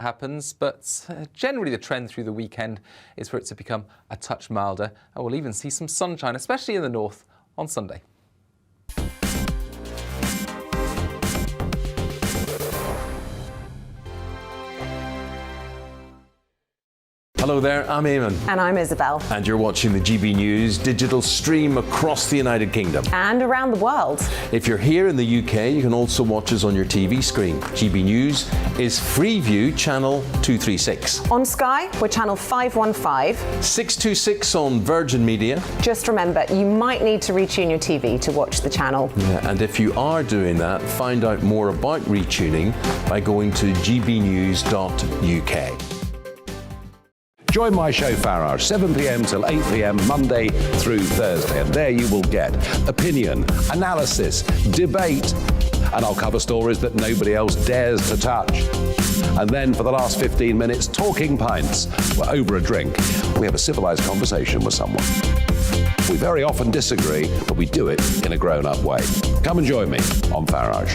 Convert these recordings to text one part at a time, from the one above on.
happens, but generally the trend through the weekend is for it to become a touch milder, and we'll even see some sunshine, especially in the north on Sunday. Hello there, I'm Eamon. And I'm Isabel. And you're watching the GB News digital stream across the United Kingdom. And around the world. If you're here in the UK, you can also watch us on your TV screen. GB News is Freeview channel 236. On Sky, we're channel 515. 626 on Virgin Media. Just remember, you might need to retune your TV to watch the channel. Yeah, and if you are doing that, find out more about retuning by going to gbnews.uk. Join my show Farage, 7 p.m. till 8 p.m. Monday through Thursday. And there you will get opinion, analysis, debate, and I'll cover stories that nobody else dares to touch. And then for the last 15 minutes, talking pints. We're over a drink. We have a civilized conversation with someone. We very often disagree, but we do it in a grown-up way. Come and join me on Farage.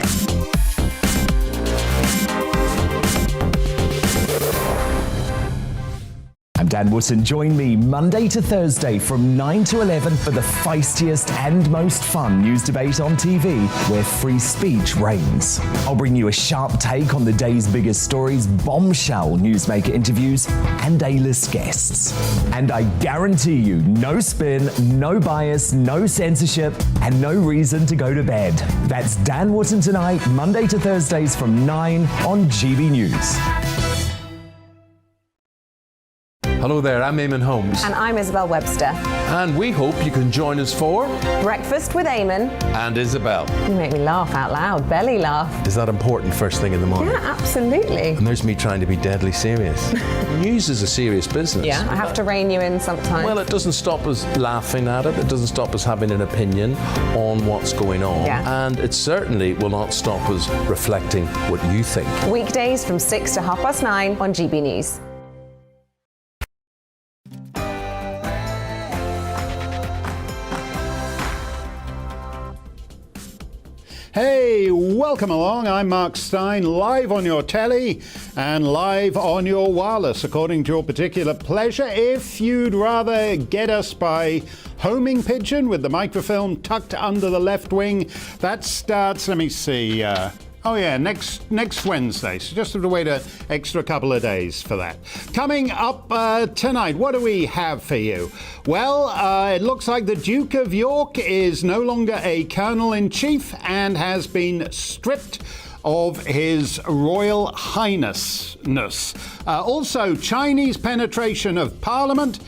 I'm Dan Wootton. Join me Monday to Thursday from 9 to 11 for the feistiest and most fun news debate on TV, where free speech reigns. I'll bring you a sharp take on the day's biggest stories, bombshell newsmaker interviews, and A-list guests. And I guarantee you, no spin, no bias, no censorship, and no reason to go to bed. That's Dan Wootton tonight, Monday to Thursdays from 9 on GB News. Hello there, I'm Eamon Holmes. And I'm Isabel Webster. And we hope you can join us for Breakfast with Eamon and Isabel. You make me laugh out loud, belly laugh. Is that important first thing in the morning? Yeah, absolutely. And there's me trying to be deadly serious. News is a serious business. Yeah, I have to rein you in sometimes. Well, it doesn't stop us laughing at it. It doesn't stop us having an opinion on what's going on. Yeah. And it certainly will not stop us reflecting what you think. Weekdays from 6 to 9:30 on GB News. Hey, welcome along. I'm Mark Steyn, live on your telly and live on your wireless, according to your particular pleasure. If you'd rather get us by homing pigeon with the microfilm tucked under the left wing, that starts, let me see, next Wednesday. So just have to wait an extra couple of days for that. Coming up tonight, what do we have for you? Well, it looks like the Duke of York is no longer a Colonel-in-Chief and has been stripped of his Royal Highnessness. Also, Chinese penetration of Parliament.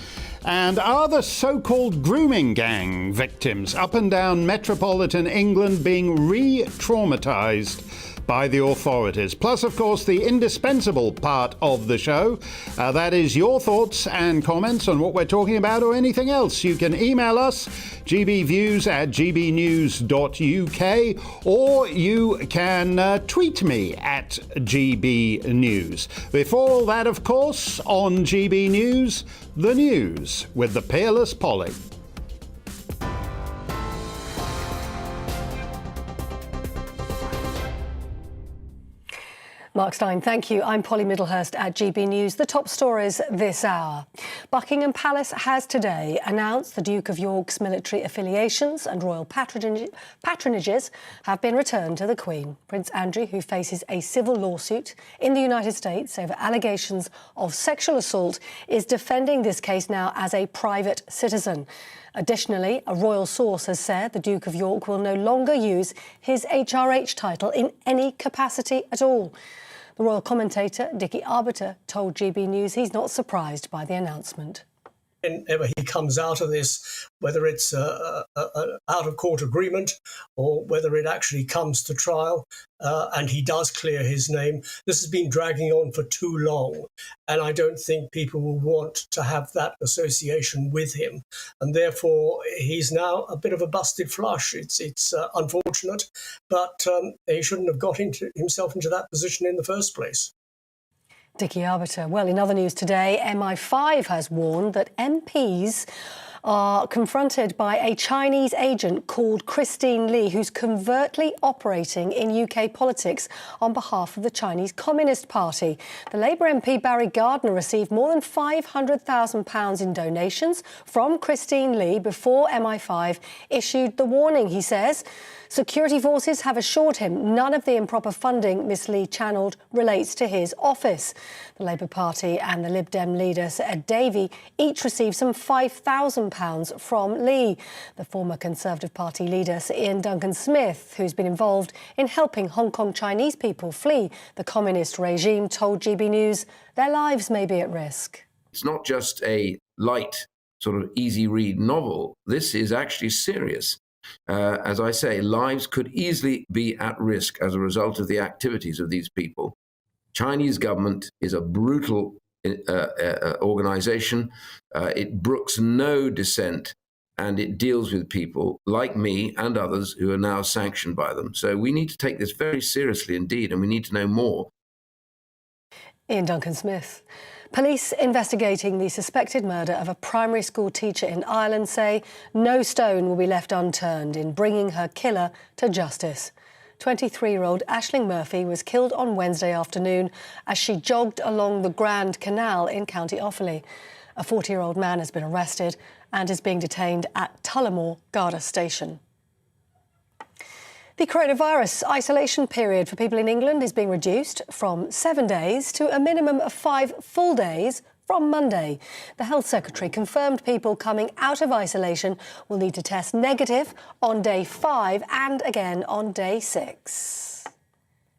And are the so-called grooming gang victims up and down metropolitan England being re-traumatised by the authorities? Plus, of course, the indispensable part of the show. That is your thoughts and comments on what we're talking about or anything else. You can email us, gbviews@gbnews.uk, or you can tweet me at gbnews. Before all that, of course, on GB News, the news with the peerless Polly. Mark Steyn, thank you. I'm Polly Middlehurst at GB News. The top stories this hour. Buckingham Palace has today announced the Duke of York's military affiliations and royal patronages have been returned to the Queen. Prince Andrew, who faces a civil lawsuit in the United States over allegations of sexual assault, is defending this case now as a private citizen. Additionally, a royal source has said the Duke of York will no longer use his HRH title in any capacity at all. The royal commentator, Dickie Arbiter, told GB News he's not surprised by the announcement. Whenever he comes out of this, whether it's an out-of-court agreement or whether it actually comes to trial and he does clear his name, this has been dragging on for too long. And I don't think people will want to have that association with him. And therefore, he's now a bit of a busted flush. It's unfortunate, but he shouldn't have got himself into that position in the first place. Dickie Arbiter. Well, in other news today, MI5 has warned that MPs are confronted by a Chinese agent called Christine Lee, who's covertly operating in UK politics on behalf of the Chinese Communist Party. The Labour MP Barry Gardner received more than £500,000 in donations from Christine Lee before MI5 issued the warning, he says. Security forces have assured him none of the improper funding Miss Lee channelled relates to his office. The Labour Party and the Lib Dem leader, Sir Ed Davey, each received some £5,000 from Lee. The former Conservative Party leader, Sir Ian Duncan-Smith, who's been involved in helping Hong Kong Chinese people flee the communist regime, told GB News their lives may be at risk. It's not just a light, sort of easy-read novel. This is actually serious. As I say, lives could easily be at risk as a result of the activities of these people. Chinese government is a brutal organization. It brooks no dissent, and it deals with people like me and others who are now sanctioned by them. So we need to take this very seriously indeed, and we need to know more. Ian Duncan-Smith. Police investigating the suspected murder of a primary school teacher in Ireland say no stone will be left unturned in bringing her killer to justice. 23-year-old Aisling Murphy was killed on Wednesday afternoon as she jogged along the Grand Canal in County Offaly. A 40-year-old man has been arrested and is being detained at Tullamore Garda Station. The coronavirus isolation period for people in England is being reduced from 7 days to a minimum of 5 full days from Monday. The Health Secretary confirmed people coming out of isolation will need to test negative on day 5 and again on day 6.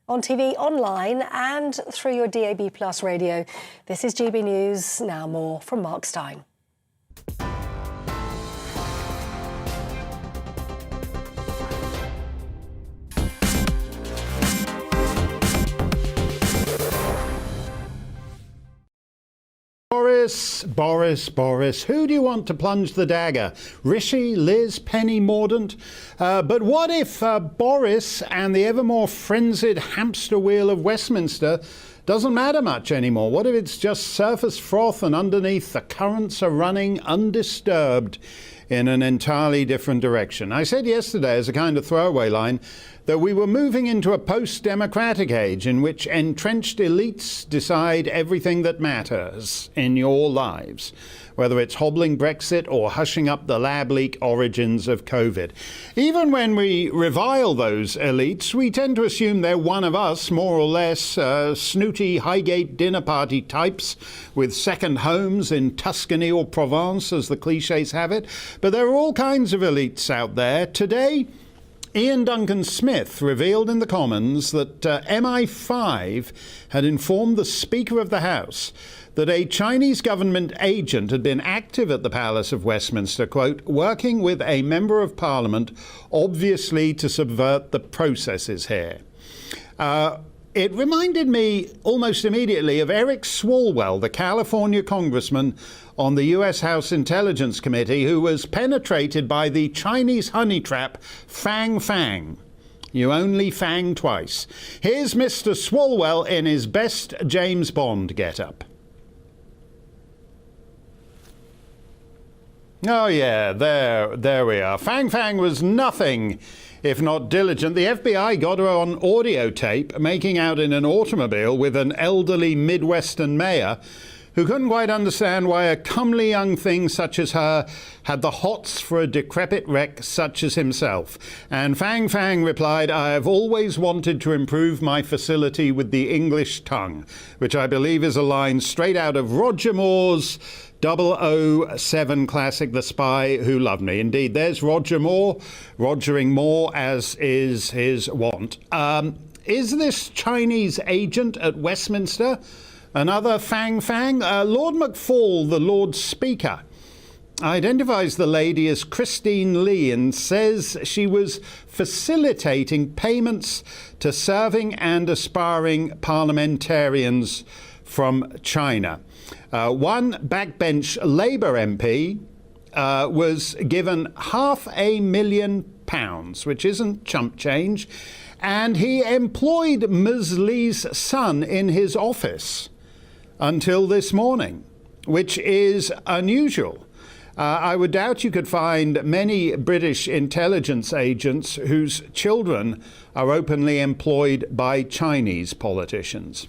On TV, online and through your DAB+ radio, this is GB News. Now more from Mark Steyn. Boris, who do you want to plunge the dagger? Rishi, Liz, Penny, Mordaunt? But what if Boris and the ever more frenzied hamster wheel of Westminster doesn't matter much anymore? What if it's just surface froth and underneath the currents are running undisturbed in an entirely different direction? I said yesterday, as a kind of throwaway line, that we were moving into a post-democratic age in which entrenched elites decide everything that matters in your lives, whether it's hobbling Brexit or hushing up the lab leak origins of COVID. Even when we revile those elites, we tend to assume they're one of us, more or less snooty Highgate dinner party types with second homes in Tuscany or Provence, as the cliches have it. But there are all kinds of elites out there. Today, Ian Duncan-Smith revealed in the Commons that MI5 had informed the Speaker of the House that a Chinese government agent had been active at the Palace of Westminster, quote, working with a member of Parliament, obviously to subvert the processes here. It reminded me almost immediately of Eric Swalwell, the California congressman on the US House Intelligence Committee, who was penetrated by the Chinese honey trap Fang Fang. You only fang twice. Here's Mr. Swalwell in his best James Bond get-up. Oh yeah, there we are. Fang Fang was nothing if not diligent. The FBI got her on audio tape making out in an automobile with an elderly Midwestern mayor who couldn't quite understand why a comely young thing such as her had the hots for a decrepit wreck such as himself. And Fang Fang replied, "I have always wanted to improve my facility with the English tongue," which I believe is a line straight out of Roger Moore's 007 classic, The Spy Who Loved Me. Indeed, there's Roger Moore, rogering Moore as is his wont. Is this Chinese agent at Westminster another Fang Fang? Lord McFall, the Lord Speaker, identifies the lady as Christine Lee and says she was facilitating payments to serving and aspiring parliamentarians from China. One backbench Labour MP was given £500,000, which isn't chump change, and he employed Ms. Lee's son in his office until this morning, which is unusual. I would doubt you could find many British intelligence agents whose children are openly employed by Chinese politicians.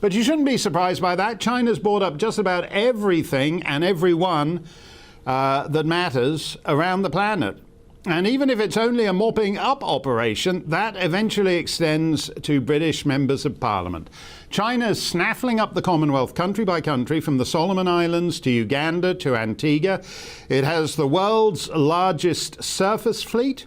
But you shouldn't be surprised by that. China's bought up just about everything and everyone that matters around the planet. And even if it's only a mopping up operation, that eventually extends to British members of Parliament. China's snaffling up the Commonwealth country by country, from the Solomon Islands to Uganda to Antigua. It has the world's largest surface fleet.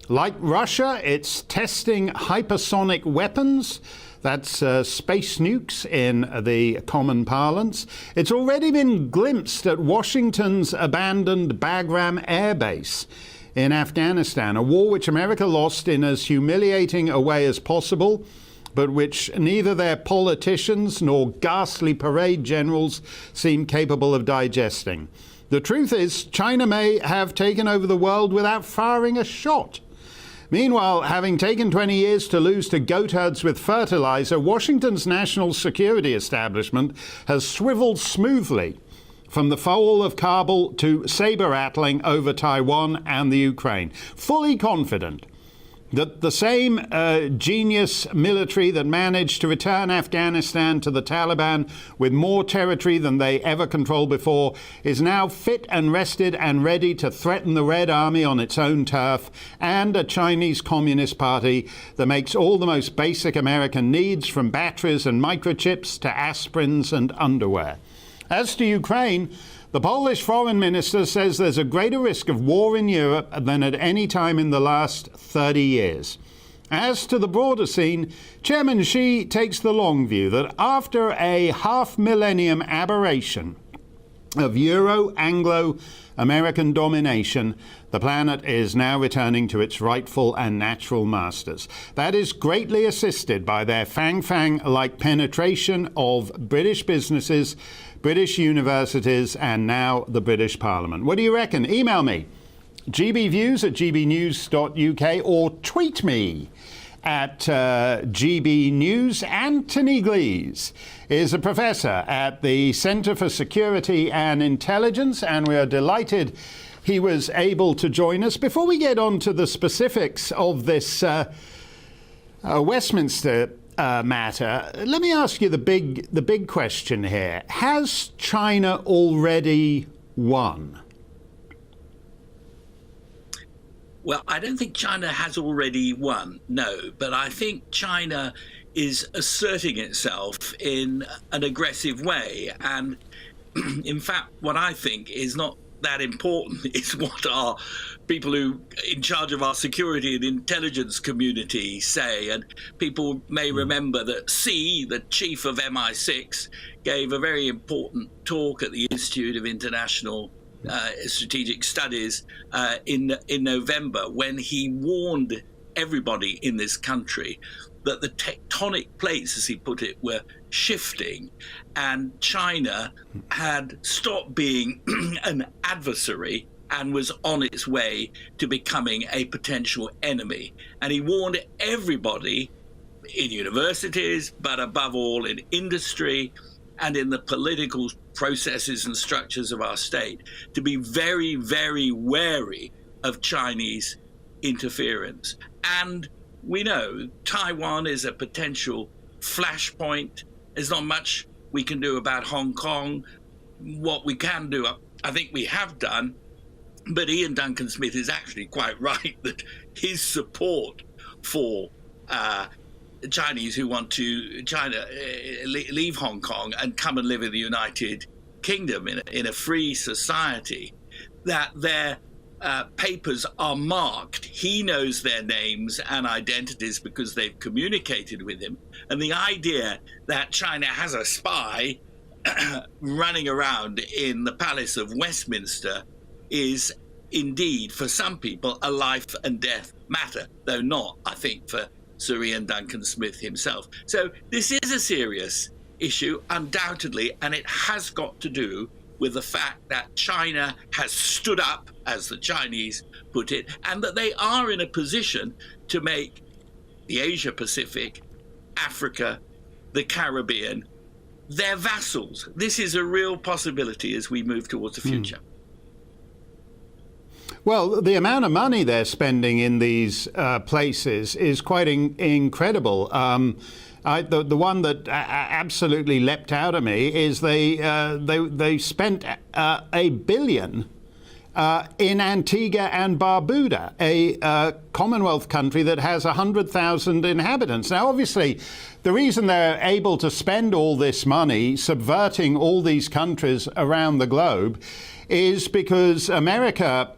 Like Russia, it's testing hypersonic weapons. That's space nukes in the common parlance. It's already been glimpsed at Washington's abandoned Bagram Air Base in Afghanistan, a war which America lost in as humiliating a way as possible, but which neither their politicians nor ghastly parade generals seem capable of digesting. The truth is, China may have taken over the world without firing a shot. Meanwhile, having taken 20 years to lose to goat herds with fertilizer, Washington's national security establishment has swiveled smoothly from the fall of Kabul to saber-rattling over Taiwan and the Ukraine, fully confident that the same genius military that managed to return Afghanistan to the Taliban with more territory than they ever controlled before is now fit and rested and ready to threaten the Red Army on its own turf, and a Chinese Communist Party that makes all the most basic American needs, from batteries and microchips to aspirins and underwear. As to Ukraine, the Polish foreign minister says there's a greater risk of war in Europe than at any time in the last 30 years. As to the broader scene, Chairman Xi takes the long view that after a half-millennium aberration of Euro-Anglo-American domination, the planet is now returning to its rightful and natural masters. That is greatly assisted by their fang-like penetration of British businesses, British universities, and now the British Parliament. What do you reckon? Email me, gbviews@gbnews.uk, or tweet me at GBNews. Anthony Glees is a professor at the Centre for Security and Intelligence, and we are delighted he was able to join us. Before we get on to the specifics of this Westminster matter, let me ask you the big question here. Has China already won? Well, I don't think China has already won, no, but I think China is asserting itself in an aggressive way. And in fact, what I think is not that important is what our people who in charge of our security and intelligence community say. And people may remember that Xi, the chief of MI6, gave a very important talk at the Institute of International Strategic Studies in November, when he warned everybody in this country that the tectonic plates, as he put it, were shifting, and China had stopped being an adversary and was on its way to becoming a potential enemy. And he warned everybody in universities, but above all in industry and in the political processes and structures of our state, to be very, very wary of Chinese interference. And we know Taiwan is a potential flashpoint. There's not much we can do about Hong Kong. What we can do, I think we have done, but Ian Duncan Smith is actually quite right that his support for Chinese who want to leave Hong Kong and come and live in the United Kingdom in a free society, that their papers are marked. He knows their names and identities because they've communicated with him. And the idea that China has a spy running around in the Palace of Westminster is indeed, for some people, a life and death matter, though not, I think, for Sir Ian Duncan Smith himself. So this is a serious issue, undoubtedly, and it has got to do with the fact that China has stood up, as the Chinese put it, and that they are in a position to make the Asia Pacific, Africa, the Caribbean, their vassals. This is a real possibility as we move towards the future. Well, the amount of money they're spending in these places is quite incredible. The one that absolutely leapt out at me is they spent $1 billion in Antigua and Barbuda, a Commonwealth country that has 100,000 inhabitants. Now, obviously, the reason they're able to spend all this money subverting all these countries around the globe is because America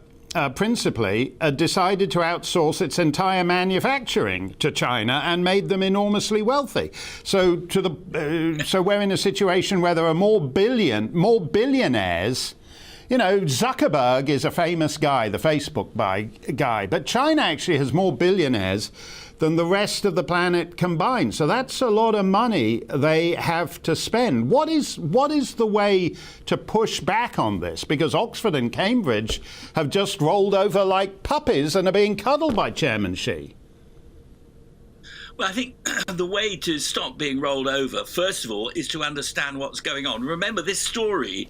principally decided to outsource its entire manufacturing to China and made them enormously wealthy. So we're in a situation where there are more billionaires. You know, Zuckerberg is a famous guy, the Facebook guy, but China actually has more billionaires than the rest of the planet combined. So that's a lot of money they have to spend. What is the way to push back on this? Because Oxford and Cambridge have just rolled over like puppies and are being cuddled by Chairman Xi. Well, I think the way to stop being rolled over, first of all, is to understand what's going on. Remember, this story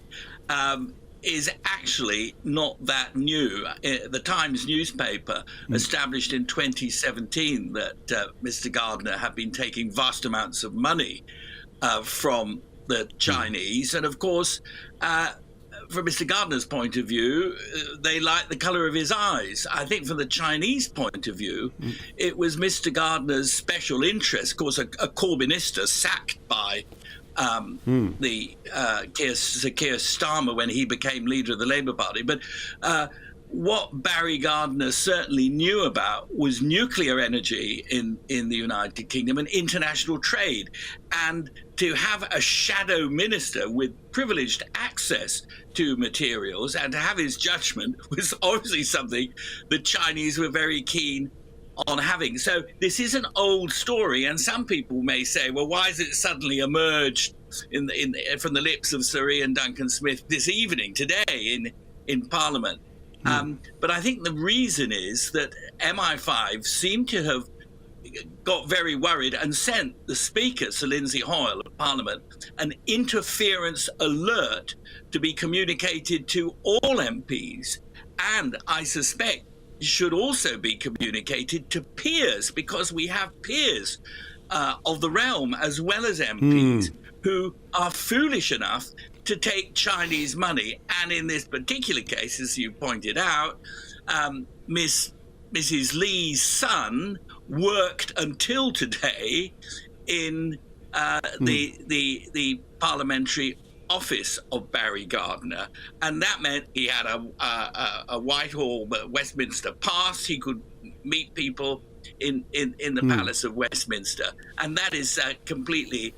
is actually not that new. The Times newspaper established in 2017 that Mr. Gardner had been taking vast amounts of money from the Chinese. And of course, from Mr. Gardner's point of view, they like the color of his eyes. I think from the Chinese point of view, it was Mr. Gardner's special interest. Of course, a Corbynista sacked by the Sir Keir Starmer when he became leader of the Labour Party. But what Barry Gardner certainly knew about was nuclear energy in the United Kingdom and international trade. And to have a shadow minister with privileged access to materials and to have his judgment was obviously something the Chinese were very keen on having. So this is an old story, and some people may say, well, why has it suddenly emerged from the lips of Sir Ian Duncan Smith this evening, today, in Parliament? But I think the reason is that MI5 seem to have got very worried and sent the Speaker, Sir Lindsay Hoyle of Parliament, an interference alert to be communicated to all MPs, and I suspect should also be communicated to peers, because we have peers of the realm as well as MPs who are foolish enough to take Chinese money. And in this particular case, as you pointed out, Mrs. Lee's son worked until today in the parliamentary office of Barry Gardner, and that meant he had a Whitehall Westminster pass. He could meet people in the Palace of Westminster, and that is completely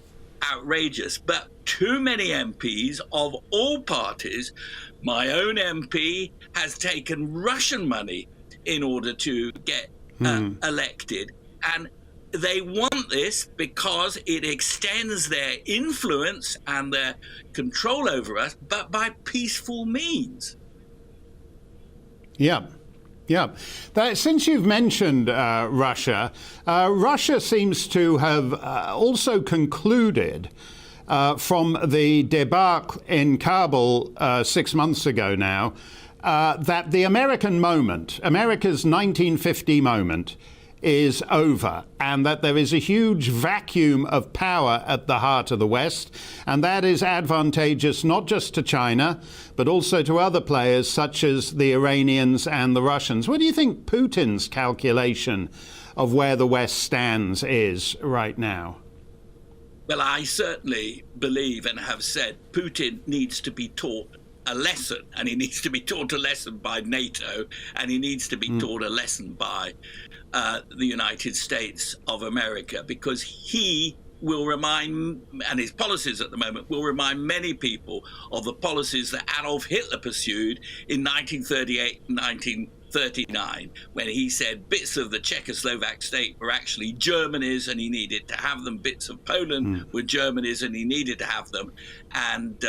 outrageous. But too many MPs of all parties, my own MP has taken Russian money in order to get elected, and they want this because it extends their influence and their control over us, but by peaceful means. Yeah. Since you've mentioned Russia, Russia seems to have also concluded from the debacle in Kabul 6 months ago now, that the American moment, America's 1950 moment, is over, and that there is a huge vacuum of power at the heart of the West, and that is advantageous not just to China, but also to other players such as the Iranians and the Russians. What do you think Putin's calculation of where the West stands is right now? Well, I certainly believe and have said Putin needs to be taught a lesson, and he needs to be taught a lesson by NATO, and he needs to be taught a lesson by the United States of America, because he will remind, and his policies at the moment will remind many people of the policies that Adolf Hitler pursued in 1938 and 1939, when he said bits of the Czechoslovak state were actually Germany's and he needed to have them, bits of Poland were Germany's and he needed to have them. And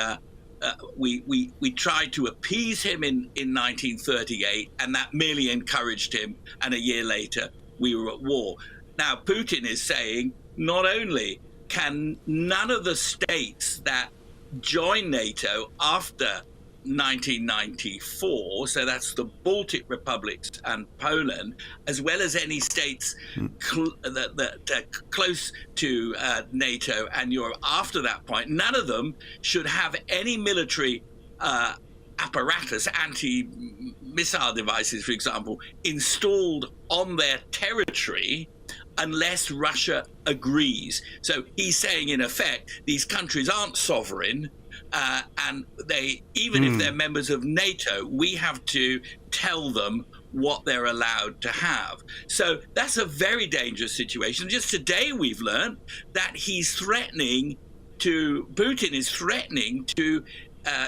we tried to appease him in 1938, and that merely encouraged him, and a year later we were at war. Now Putin is saying not only can none of the states that joined NATO after 1994, so that's the Baltic republics and Poland, as well as any states that are close to NATO and Europe after that point, none of them should have any military apparatus, anti-missile devices, for example, installed on their territory unless Russia agrees. So he's saying, in effect, these countries aren't sovereign, and they, even if they're members of NATO, we have to tell them what they're allowed to have. So that's a very dangerous situation. Just today we've learned that Putin is threatening to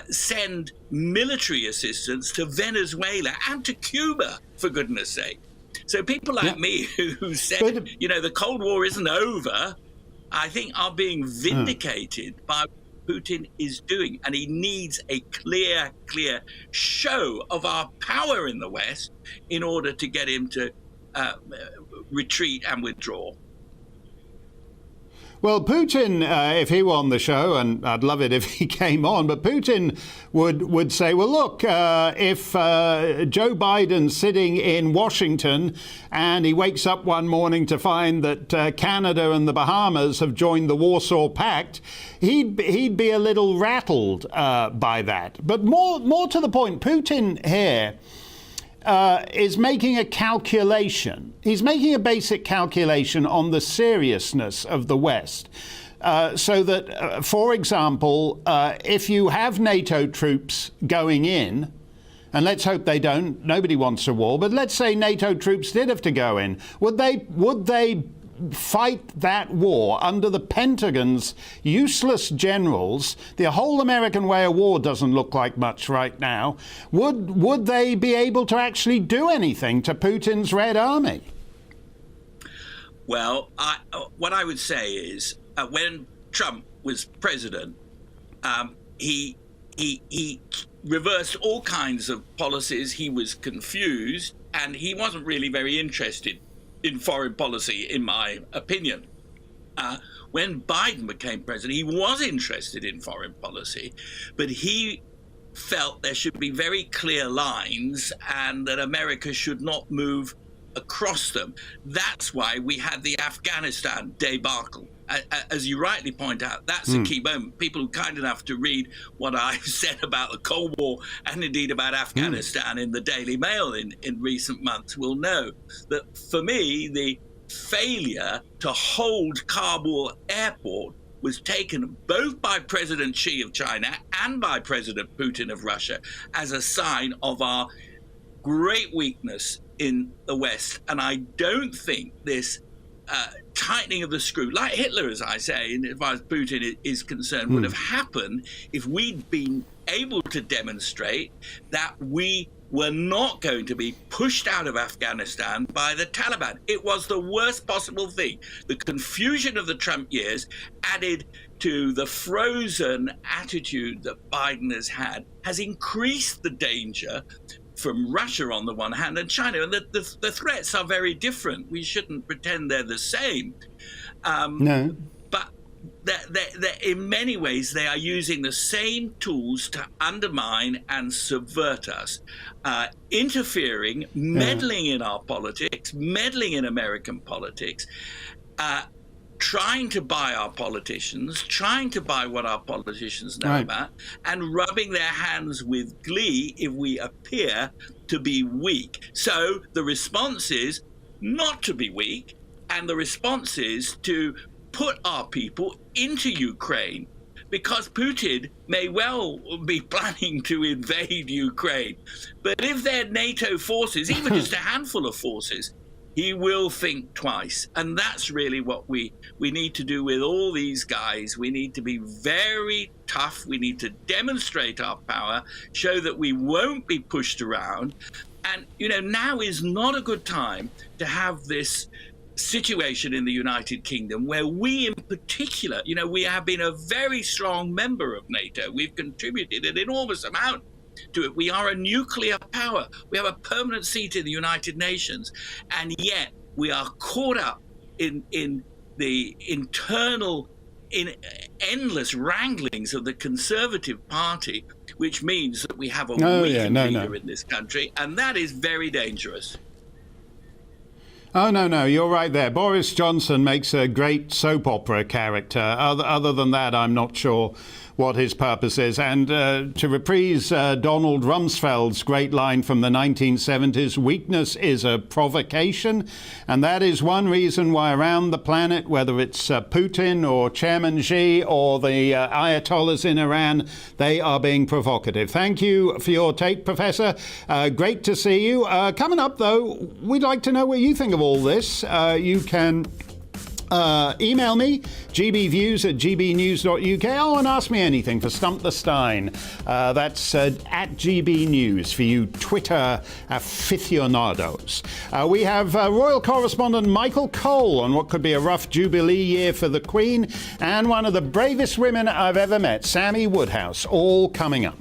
send military assistance to Venezuela and to Cuba, for goodness sake. So people like me who said, the Cold War isn't over, I think are being vindicated by what Putin is doing. And he needs a clear show of our power in the West in order to get him to retreat and withdraw. Well, Putin, if he were on the show, and I'd love it if he came on, but Putin would say, well, look, if Joe Biden's sitting in Washington and he wakes up one morning to find that Canada and the Bahamas have joined the Warsaw Pact, he'd be a little rattled by that. But more to the point, Putin here is making a calculation. He's making a basic calculation on the seriousness of the West. So that, for example, if you have NATO troops going in, and let's hope they don't, nobody wants a war, but let's say NATO troops did have to go in, would they fight that war under the Pentagon's useless generals? The whole American way of war doesn't look like much right now. Would they be able to actually do anything to Putin's Red Army? Well, what I would say is when Trump was president, he reversed all kinds of policies. He was confused, and he wasn't really very interested in foreign policy, in my opinion. When Biden became president, he was interested in foreign policy, but he felt there should be very clear lines and that America should not move across them. That's why we had the Afghanistan debacle. As you rightly point out, that's a key moment. People who are kind enough to read what I've said about the Cold War and indeed about Afghanistan in the Daily Mail in recent months will know that, for me, the failure to hold Kabul airport was taken both by President Xi of China and by President Putin of Russia as a sign of our great weakness in the West. And I don't think this tightening of the screw, like Hitler, as I say, and as far as Putin is concerned, would have happened if we'd been able to demonstrate that we were not going to be pushed out of Afghanistan by the Taliban. It was the worst possible thing. The confusion of the Trump years added to the frozen attitude that Biden has increased the danger from Russia on the one hand and China. And the threats are very different. We shouldn't pretend they're the same. No. But in many ways, they are using the same tools to undermine and subvert us, interfering, meddling in our politics, meddling in American politics, trying to buy our politicians, trying to buy what our politicians know about, and rubbing their hands with glee if we appear to be weak. So the response is not to be weak, and the response is to put our people into Ukraine, because Putin may well be planning to invade Ukraine. But if they're NATO forces, even just a handful of forces, he will think twice. And that's really what we need to do with all these guys. We need to be very tough. We need to demonstrate our power, show that we won't be pushed around. And, now is not a good time to have this situation in the United Kingdom where we in particular, we have been a very strong member of NATO. We've contributed an enormous amount to it. We are a nuclear power. We have a permanent seat in the United Nations, and yet we are caught up in the internal in endless wranglings of the Conservative Party, which means that we have a weakened leader in this country, and that is very dangerous. Oh, no, you're right there. Boris Johnson makes a great soap opera character. Other than that, I'm not sure what his purpose is. And to reprise Donald Rumsfeld's great line from the 1970s, weakness is a provocation. And that is one reason why around the planet, whether it's Putin or Chairman Xi or the Ayatollahs in Iran, they are being provocative. Thank you for your take, Professor. Great to see you. Coming up, though, we'd like to know what you think of all this. You can email me, gbviews@gbnews.uk, and ask me anything for Stump the Steyn. That's at GBNews for you Twitter aficionados. We have Royal Correspondent Michael Cole on what could be a rough Jubilee year for the Queen, and one of the bravest women I've ever met, Sammy Woodhouse, all coming up.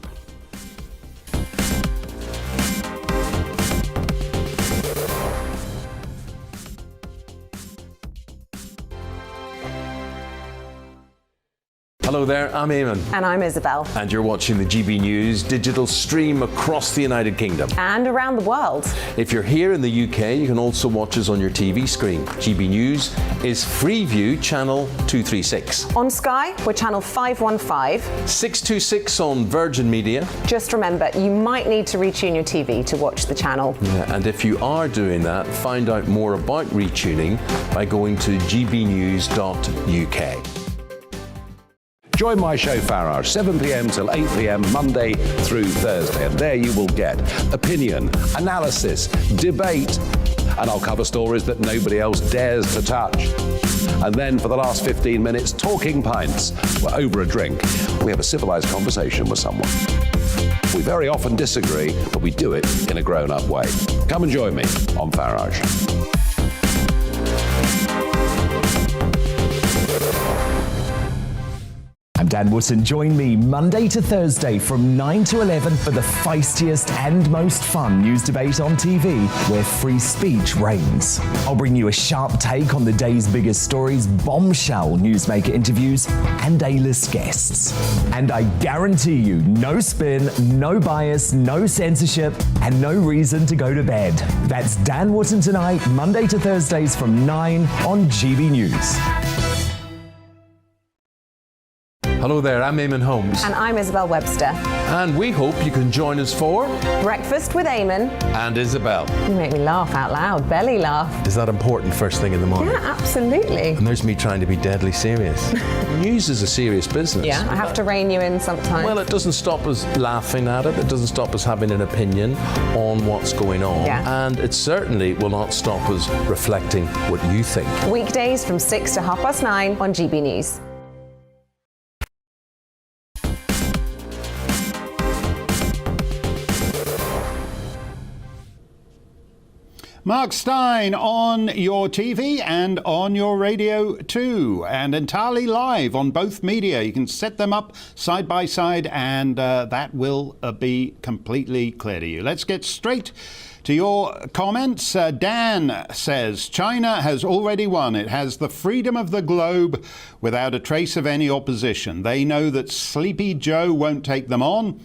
Hello there, I'm Eamon. And I'm Isabel. And you're watching the GB News digital stream across the United Kingdom. And around the world. If you're here in the UK, you can also watch us on your TV screen. GB News is Freeview channel 236. On Sky, we're channel 515. 626 on Virgin Media. Just remember, you might need to retune your TV to watch the channel. Yeah, and if you are doing that, find out more about retuning by going to gbnews.uk. Join my show Farrar, 7 p.m. till 8 p.m. Monday through Thursday, and there you will get opinion, analysis, debate, and I'll cover stories that nobody else dares to touch. And then for the last 15 minutes, talking pints. We're over a drink. We have a civilized conversation with someone. We very often disagree, but we do it in a grown-up way. Come and join me on Farage. I'm Dan Wootton. Join me Monday to Thursday from 9 to 11 for the feistiest and most fun news debate on TV, where free speech reigns. I'll bring you a sharp take on the day's biggest stories, bombshell newsmaker interviews, and A-list guests. And I guarantee you, no spin, no bias, no censorship, and no reason to go to bed. That's Dan Wootton tonight, Monday to Thursdays from 9 on GB News. Hello there, I'm Eamon Holmes. And I'm Isabel Webster. And we hope you can join us for Breakfast with Eamon. And Isabel. You make me laugh out loud, belly laugh. Is that important first thing in the morning? Yeah, absolutely. And there's me trying to be deadly serious. News is a serious business. Yeah, I have to rein you in sometimes. Well, it doesn't stop us laughing at it. It doesn't stop us having an opinion on what's going on. Yeah. And it certainly will not stop us reflecting what you think. Weekdays from 6 to 9:30 on GB News. Mark Steyn on your TV and on your radio too, and entirely live on both media. You can set them up side by side, and that will be completely clear to you. Let's get straight to your comments. Dan says, China has already won. It has the freedom of the globe without a trace of any opposition. They know that Sleepy Joe won't take them on.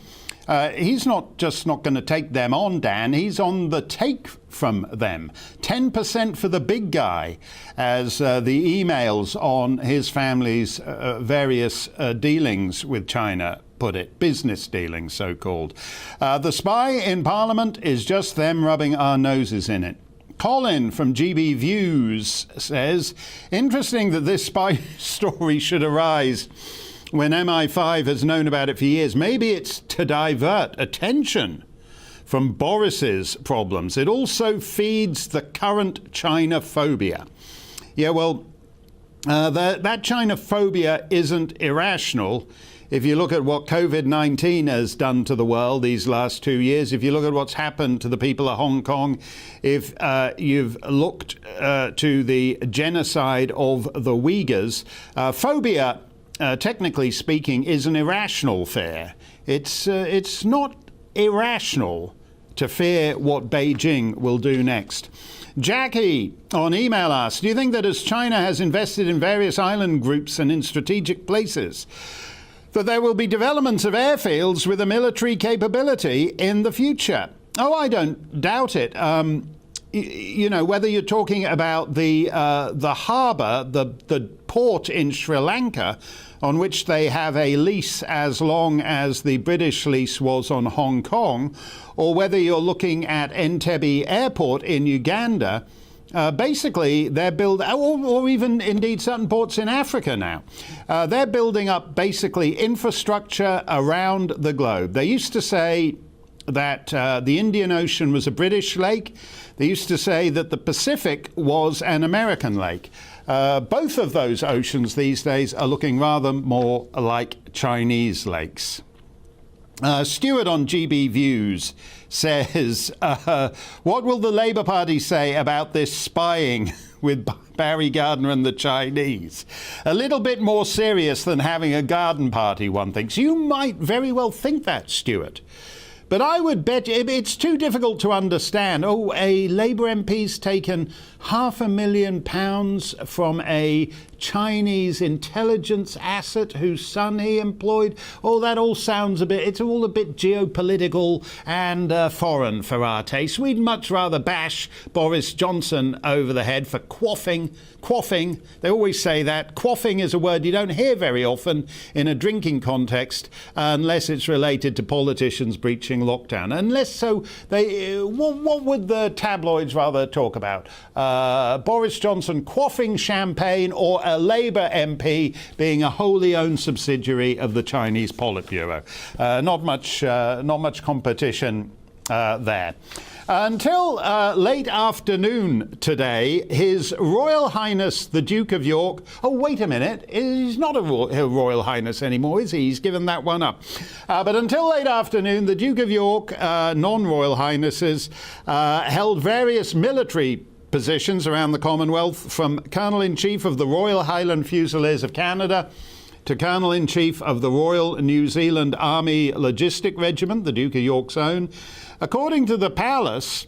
He's not just not going to take them on, Dan. He's on the take from them. 10% for the big guy, as the emails on his family's various dealings with China put it. Business dealings, so-called. The spy in Parliament is just them rubbing our noses in it. Colin from GB Views says, interesting that this spy story should arise when MI5 has known about it for years. Maybe it's to divert attention from Boris's problems. It also feeds the current China phobia. Yeah, well, that China phobia isn't irrational. If you look at what COVID-19 has done to the world these last 2 years, if you look at what's happened to the people of Hong Kong, if you've looked to the genocide of the Uyghurs, phobia, technically speaking, is an irrational fear. It's not irrational to fear what Beijing will do next. Jackie on email asks, do you think that as China has invested in various island groups and in strategic places, that there will be developments of airfields with a military capability in the future? Oh, I don't doubt it. You know, whether you're talking about the harbour, the port in Sri Lanka, on which they have a lease as long as the British lease was on Hong Kong, or whether you're looking at Entebbe Airport in Uganda, basically they're building, or even indeed certain ports in Africa now, they're building up basically infrastructure around the globe. They used to say that the Indian Ocean was a British lake. They used to say that the Pacific was an American lake. Both of those oceans these days are looking rather more like Chinese lakes. Stuart on GBNews says, what will the Labour Party say about this spying with Barry Gardiner and the Chinese? A little bit more serious than having a garden party, one thinks. You might very well think that, Stuart. But I would bet it's too difficult to understand. Oh, a Labour MP's taken £500,000 from a Chinese intelligence asset whose son he employed. Oh, that all sounds it's all a bit geopolitical and foreign for our taste. We'd much rather bash Boris Johnson over the head for quaffing. They always say that. Quaffing is a word you don't hear very often in a drinking context unless it's related to politicians breaching lockdown. Unless so, what would the tabloids rather talk about? Boris Johnson quaffing champagne, or a Labour MP being a wholly owned subsidiary of the Chinese Politburo. Not much competition there. Until late afternoon today, His Royal Highness the Duke of York... Oh, wait a minute. He's not a Royal Highness anymore, is he? He's given that one up. But until late afternoon, the Duke of York, non-Royal Highnesses, held various military positions around the Commonwealth, from Colonel-in-Chief of the Royal Highland Fusiliers of Canada to Colonel-in-Chief of the Royal New Zealand Army Logistic Regiment, the Duke of York's own. According to the Palace,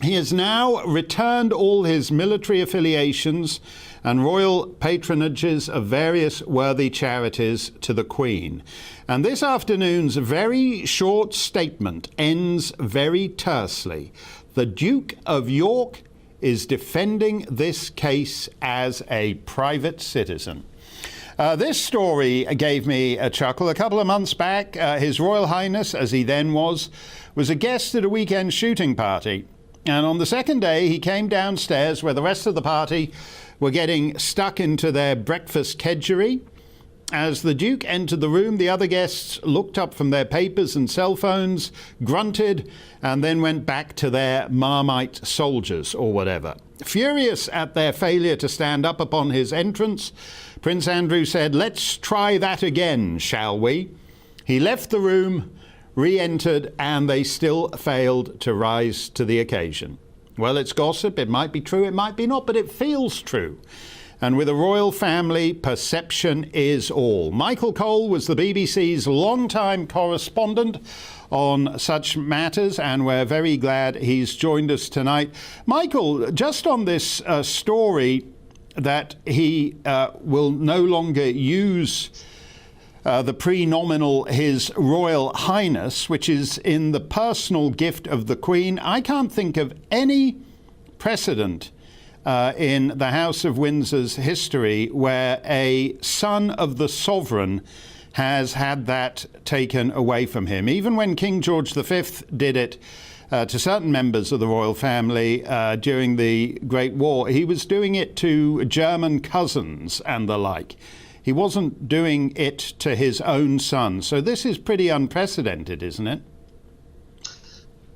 he has now returned all his military affiliations and royal patronages of various worthy charities to the Queen. And this afternoon's very short statement ends very tersely. The Duke of York is defending this case as a private citizen. This story gave me a chuckle. A couple of months back, His Royal Highness, as he then was a guest at a weekend shooting party. And on the second day, he came downstairs where the rest of the party were getting stuck into their breakfast kedgeree. As the Duke entered the room, the other guests looked up from their papers and cell phones, grunted, and then went back to their Marmite soldiers or whatever. Furious at their failure to stand up upon his entrance, Prince Andrew said, "Let's try that again, shall we?" He left the room, re-entered, and they still failed to rise to the occasion. Well, it's gossip. It might be true, it might be not, but it feels true. And with a royal family, perception is all. Michael Cole was the BBC's long-time correspondent on such matters, and we're very glad he's joined us tonight. Michael, just on this story that he will no longer use the pre-nominal His Royal Highness, which is in the personal gift of the Queen, I can't think of any precedent in the House of Windsor's history where a son of the sovereign has had that taken away from him. Even when King George V did it to certain members of the royal family during the Great War, he was doing it to German cousins and the like. He wasn't doing it to his own son. So this is pretty unprecedented, isn't it?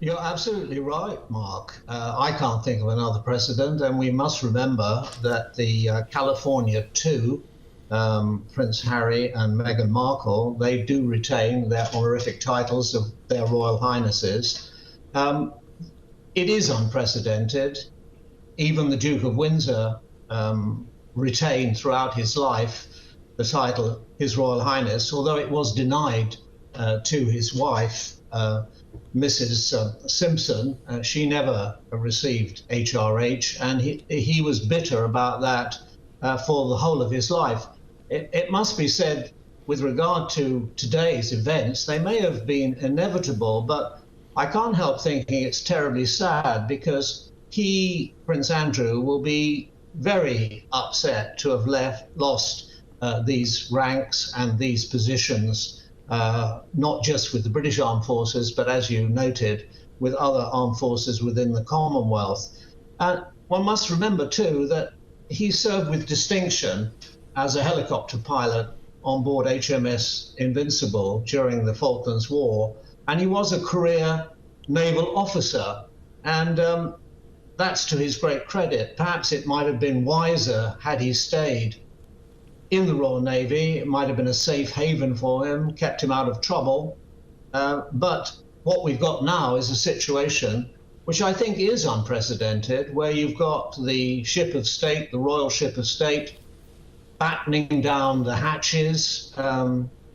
You're absolutely right, Mark. I can't think of another precedent, and we must remember that the California 2, Prince Harry and Meghan Markle, they do retain their honorific titles of their Royal Highnesses. It is unprecedented. Even the Duke of Windsor retained throughout his life the title His Royal Highness, although it was denied to his wife Mrs. Simpson. She never received HRH, and he was bitter about that for the whole of his life. It must be said, with regard to today's events, they may have been inevitable, but I can't help thinking it's terribly sad, because Prince Andrew, will be very upset to have lost these ranks and these positions, not just with the British Armed Forces, but as you noted, with other armed forces within the Commonwealth. One must remember too that he served with distinction as a helicopter pilot on board HMS Invincible during the Falklands War, and he was a career naval officer, and that's to his great credit. Perhaps it might have been wiser had he stayed in the Royal Navy. It might have been a safe haven for him, kept him out of trouble. But what we've got now is a situation which I think is unprecedented, where you've got the ship of state, the Royal Ship of State, battening down the hatches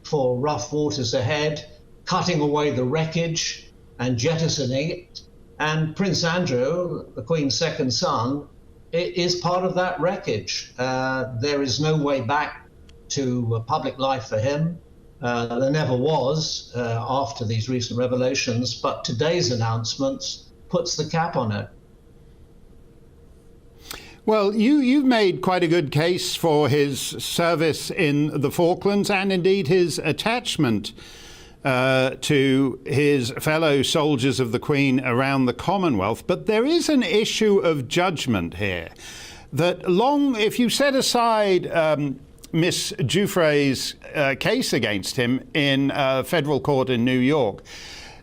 for rough waters ahead, cutting away the wreckage and jettisoning it. And Prince Andrew, the Queen's second son, is part of that wreckage. There is no way back to public life for him. There never was after these recent revelations, but today's announcements puts the cap on it. Well, you've made quite a good case for his service in the Falklands, and indeed his attachment to his fellow soldiers of the Queen around the Commonwealth. But there is an issue of judgment here. That if you set aside Miss Giuffre's case against him in federal court in New York,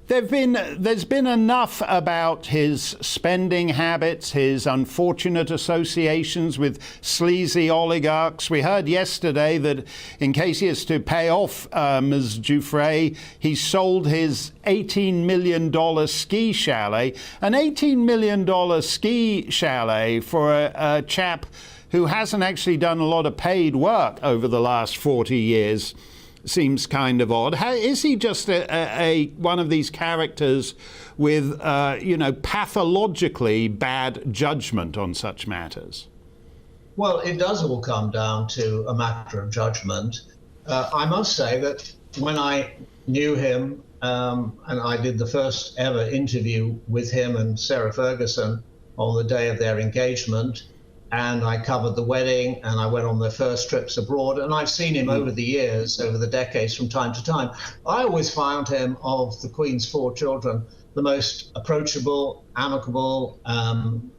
there's been enough about his spending habits, his unfortunate associations with sleazy oligarchs. We heard yesterday that in case he has to pay off Ms. Giuffre, he sold his $18 million ski chalet. An $18 million ski chalet for a chap who hasn't actually done a lot of paid work over the last 40 years. Seems kind of odd. Is he just a one of these characters with, pathologically bad judgment on such matters? Well, it does all come down to a matter of judgment. I must say that when I knew him, and I did the first ever interview with him and Sarah Ferguson on the day of their engagement, and I covered the wedding, and I went on their first trips abroad, and I've seen him over the years, over the decades, from time to time. I always found him, of the Queen's 4 children, the most approachable, amicable, and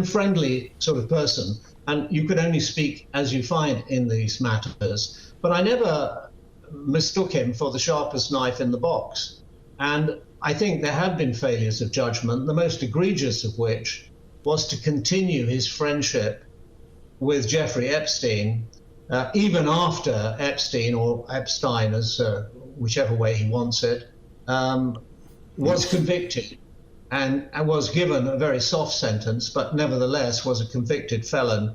friendly sort of person. And you could only speak as you find in these matters. But I never mistook him for the sharpest knife in the box. And I think there have been failures of judgment, the most egregious of which was to continue his friendship with Jeffrey Epstein, even after Epstein, or Epstein, as whichever way he wants it, was convicted and was given a very soft sentence, but nevertheless was a convicted felon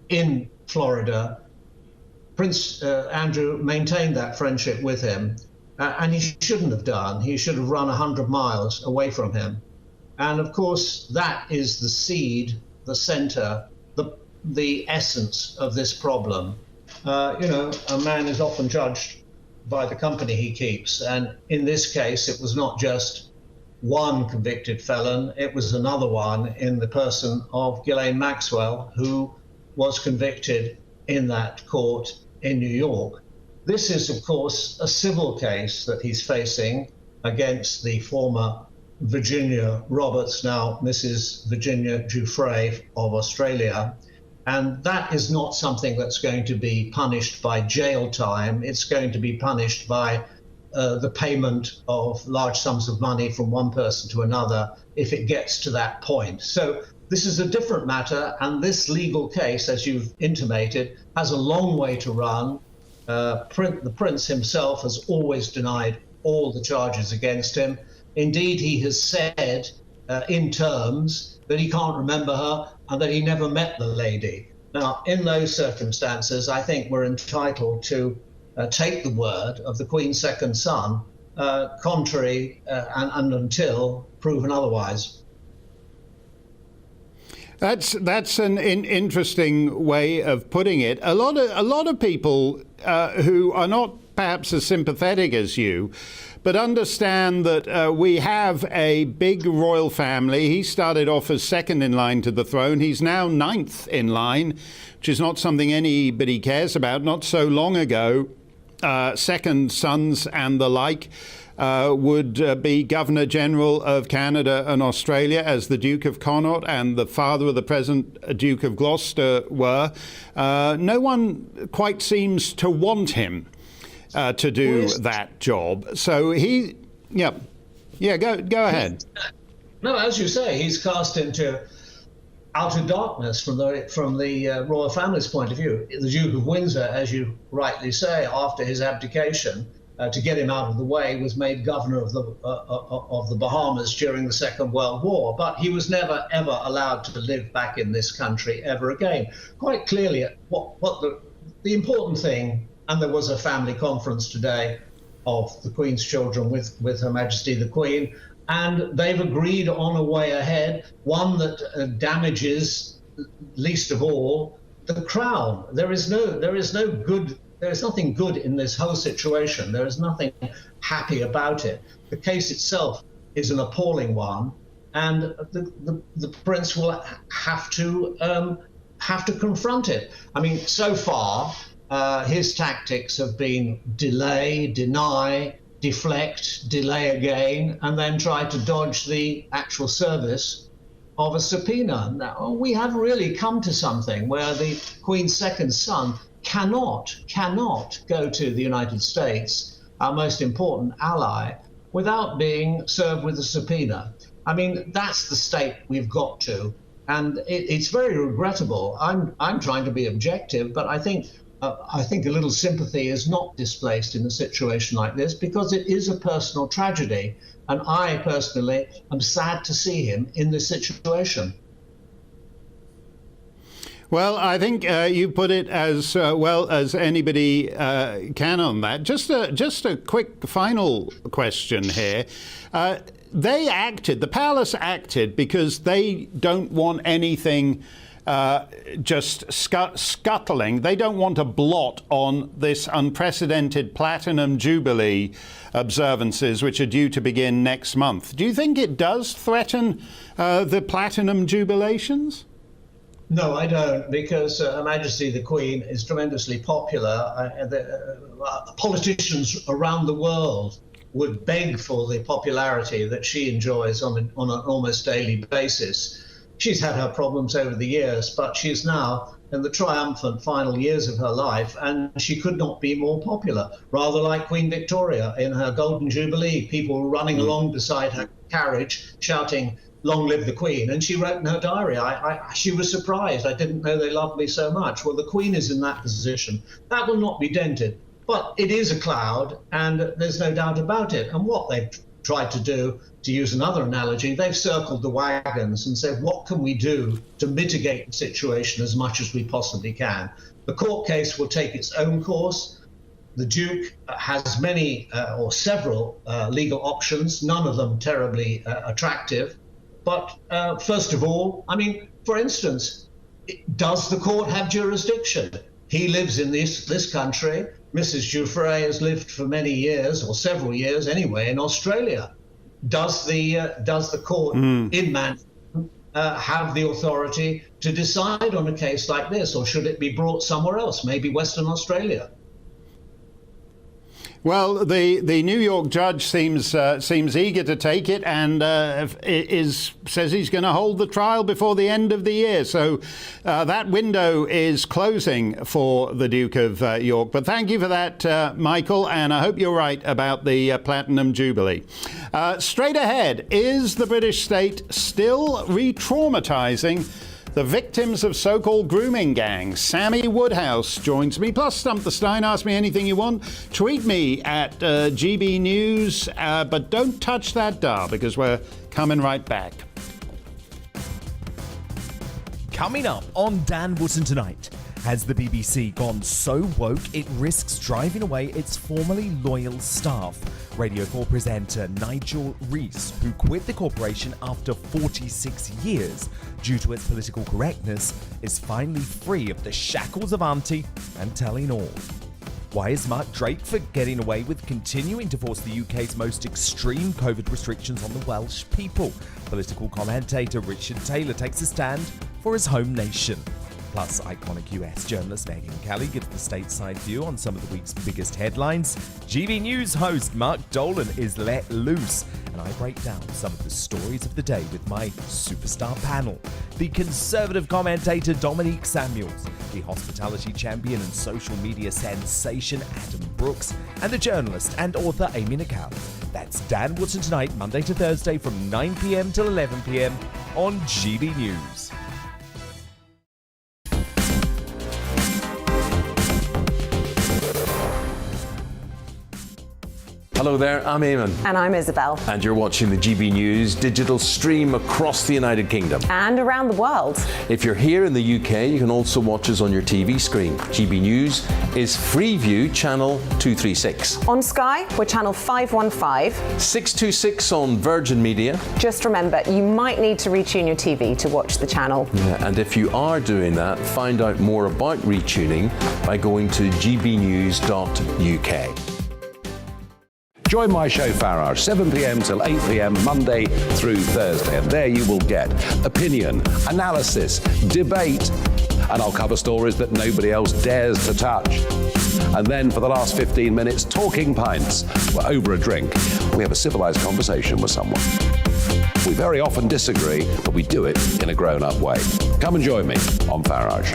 in Florida. Prince Andrew maintained that friendship with him, and he shouldn't have done. He should have run 100 miles away from him. And of course, that is the seed, the center, the essence of this problem. A man is often judged by the company he keeps. And in this case, it was not just one convicted felon, it was another one in the person of Ghislaine Maxwell, who was convicted in that court in New York. This is, of course, a civil case that he's facing against the former Virginia Roberts, now Mrs. Virginia Giuffre of Australia. And that is not something that's going to be punished by jail time. It's going to be punished by the payment of large sums of money from one person to another if it gets to that point. So this is a different matter, and this legal case, as you've intimated, has a long way to run. The Prince himself has always denied all the charges against him. Indeed, he has said in terms that he can't remember her and that he never met the lady. Now, in those circumstances, I think we're entitled to take the word of the Queen's second son contrary and until proven otherwise. That's an interesting way of putting it. A lot of people who are not perhaps as sympathetic as you, but understand that we have a big royal family. He started off as second in line to the throne. He's now ninth in line, which is not something anybody cares about. Not so long ago, second sons and the like would be Governor General of Canada and Australia, as the Duke of Connaught and the father of the present Duke of Gloucester were. No one quite seems to want him to do that job. So go ahead. No, as you say, he's cast into outer darkness from the royal family's point of view. The Duke of Windsor, as you rightly say, after his abdication, to get him out of the way, was made governor of the Bahamas during the Second World War. But he was never, ever allowed to live back in this country ever again. Quite clearly, what the important thing, and there was a family conference today of the Queen's children with Her Majesty the Queen, and they've agreed on a way ahead, one that damages, least of all, the Crown. There is nothing good in this whole situation. There is nothing happy about it. The case itself is an appalling one, and the Prince will have to confront it. I mean, so far, his tactics have been delay, deny, deflect, delay again, and then try to dodge the actual service of a subpoena. Now, we have really come to something where the Queen's second son cannot go to the United States, our most important ally, without being served with a subpoena. I mean, that's the state we've got to, and it's very regrettable. I'm trying to be objective, but I think a little sympathy is not displaced in a situation like this, because it is a personal tragedy, and I personally am sad to see him in this situation. Well, I think you put it as well as anybody can on that. Just a quick final question here. The palace acted because they don't want anything just scuttling. They don't want a blot on this unprecedented Platinum Jubilee observances, which are due to begin next month. Do you think it does threaten the Platinum Jubilations? No, I don't, because Her Majesty the Queen is tremendously popular. Politicians around the world would beg for the popularity that she enjoys on an almost daily basis. She's had her problems over the years, but she's now in the triumphant final years of her life, and she could not be more popular. Rather like Queen Victoria in her Golden Jubilee, people were running along beside her carriage shouting, "Long live the Queen." And she wrote in her diary, she was surprised. I didn't know they loved me so much. Well, the Queen is in that position. That will not be dented. But it is a cloud, and there's no doubt about it. And what they've tried to do, to use another analogy, they've circled the wagons and said, what can we do to mitigate the situation as much as we possibly can? The court case will take its own course. The Duke has many or several legal options, none of them terribly attractive. But first of all, I mean, for instance, does the court have jurisdiction? He lives in this country. Mrs. Giuffre has lived for many years, or several years anyway, in Australia. Does the court in Manhattan have the authority to decide on a case like this, or should it be brought somewhere else, maybe Western Australia? Well, the New York judge seems eager to take it, and says he's going to hold the trial before the end of the year. So that window is closing for the Duke of York. But thank you for that, Michael, and I hope you're right about the Platinum Jubilee. Straight ahead, is the British state still re-traumatising the victims of so-called grooming gangs? Sammy Woodhouse joins me. Plus, Stump the Stein. Ask me anything you want. Tweet me at GBNews. But don't touch that dial, because we're coming right back. Coming up on Dan Wootton Tonight. Has the BBC gone so woke it risks driving away its formerly loyal staff? Radio 4 presenter Nigel Rees, who quit the corporation after 46 years due to its political correctness, is finally free of the shackles of Auntie and telling all. Why is Mark Drake for getting away with continuing to force the UK's most extreme COVID restrictions on the Welsh people? Political commentator Richard Taylor takes a stand for his home nation. Plus, iconic US journalist Megyn Kelly gives the stateside view on some of the week's biggest headlines. GB News host Mark Dolan is let loose, and I break down some of the stories of the day with my superstar panel. The conservative commentator Dominique Samuels, the hospitality champion and social media sensation Adam Brooks, and the journalist and author Amy Nicole. That's Dan Wootton tonight, Monday to Thursday from 9 p.m. till 11 p.m. on GB News. Hello there, I'm Eamon. And I'm Isabel. And you're watching the GB News digital stream across the United Kingdom. And around the world. If you're here in the UK, you can also watch us on your TV screen. GB News is Freeview channel 236. On Sky, we're channel 515. 626 on Virgin Media. Just remember, you might need to retune your TV to watch the channel. Yeah, and if you are doing that, find out more about retuning by going to gbnews.uk. Join my show Farrar, 7 p.m. till 8 p.m. Monday through Thursday, and there you will get opinion, analysis, debate, and I'll cover stories that nobody else dares to touch. And then for the last 15 minutes, talking pints. We're over a drink. We have a civilized conversation with someone. We very often disagree, but we do it in a grown-up way. Come and join me on Farage.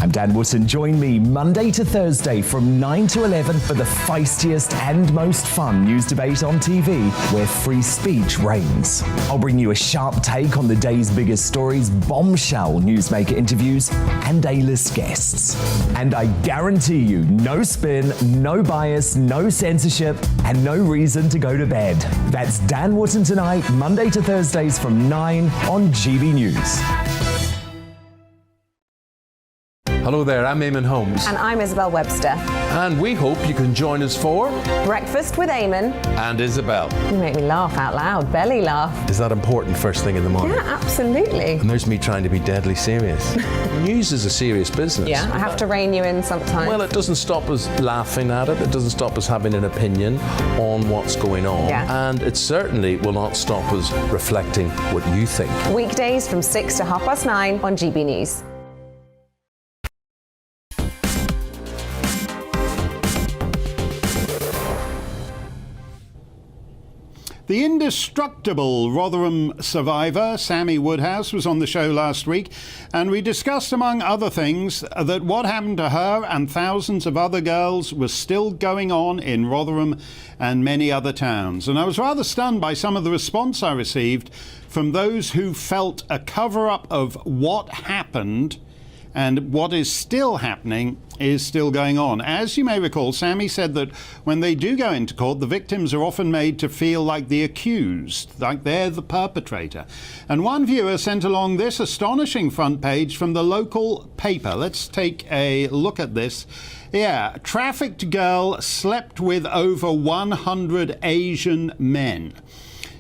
I'm Dan Wootton. Join me Monday to Thursday from 9 to 11 for the feistiest and most fun news debate on TV, where free speech reigns. I'll bring you a sharp take on the day's biggest stories, bombshell newsmaker interviews, and A-list guests. And I guarantee you, no spin, no bias, no censorship, and no reason to go to bed. That's Dan Wootton tonight, Monday to Thursdays from 9 on GB News. Hello there, I'm Eamon Holmes. And I'm Isabel Webster. And we hope you can join us for Breakfast with Eamon. And Isabel. You make me laugh out loud, belly laugh. Is that important first thing in the morning? Yeah, absolutely. And there's me trying to be deadly serious. News is a serious business. Yeah, I have to rein you in sometimes. Well, it doesn't stop us laughing at it. It doesn't stop us having an opinion on what's going on. Yeah. And it certainly will not stop us reflecting what you think. Weekdays from 6 to 9:30 on GB News. The indestructible Rotherham survivor, Sammy Woodhouse, was on the show last week, and we discussed, among other things, that what happened to her and thousands of other girls was still going on in Rotherham and many other towns. And I was rather stunned by some of the response I received from those who felt a cover-up of what happened and what is still happening is still going on. As you may recall, Sammy said that when they do go into court, the victims are often made to feel like the accused, like they're the perpetrator. And one viewer sent along this astonishing front page from the local paper. Let's take a look at this. Yeah, trafficked girl slept with over 100 Asian men.